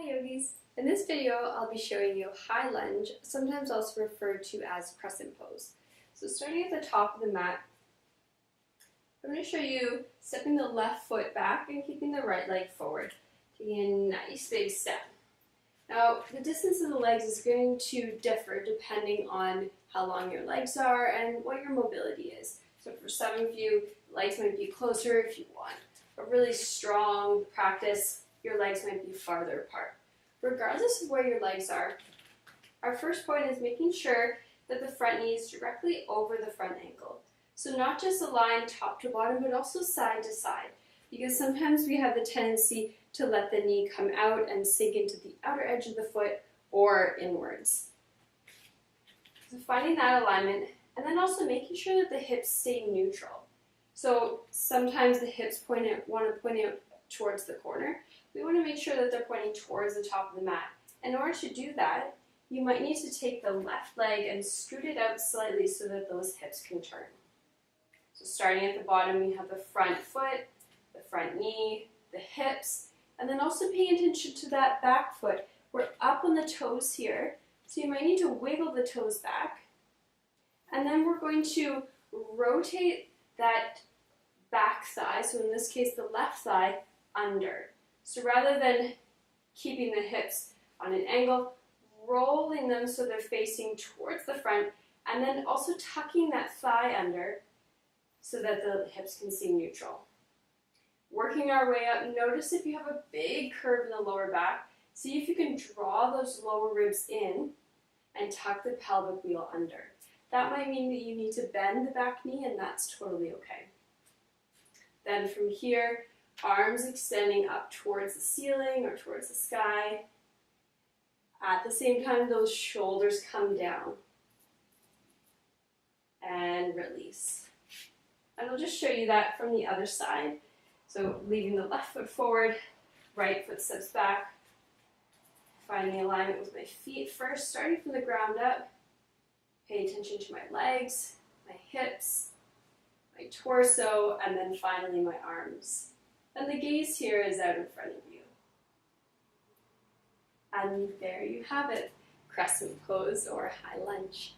Hi yogis! In this video I'll be showing you High Lunge, sometimes also referred to as Crescent Pose. So starting at the top of the mat, I'm going to show you stepping the left foot back and keeping the right leg forward, taking a nice big step. Now the distance of the legs is going to differ depending on how long your legs are and what your mobility is. So for some of you, legs might be closer. If you want a really strong practice, your legs might be farther apart. Regardless of where your legs are, our first point is making sure that the front knee is directly over the front ankle. So not just align top to bottom, but also side to side, because sometimes we have the tendency to let the knee come out and sink into the outer edge of the foot or inwards. So finding that alignment, and then also making sure that the hips stay neutral. So sometimes the hips want to point out towards the corner. We want to make sure that they're pointing towards the top of the mat. In order to do that, you might need to take the left leg and scoot it out slightly so that those hips can turn. So starting at the bottom, we have the front foot, the front knee, the hips, and then also paying attention to that back foot. We're up on the toes here, so you might need to wiggle the toes back. And then we're going to rotate that back thigh, so in this case the left thigh, under. So rather than keeping the hips on an angle, rolling them so they're facing towards the front, and then also tucking that thigh under so that the hips can seem neutral. Working our way up, notice if you have a big curve in the lower back, see if you can draw those lower ribs in and tuck the pelvic wheel under. That might mean that you need to bend the back knee, and that's totally okay. Then from here, arms extending up towards the ceiling or towards the sky. At the same time, those shoulders come down. And release. And I'll just show you that from the other side. So leaving the left foot forward, right foot steps back. Finding alignment with my feet first, starting from the ground up. Pay attention to my legs, my hips, my torso, and then finally my arms. And the gaze here is out in front of you. And there you have it, Crescent Pose or High Lunge.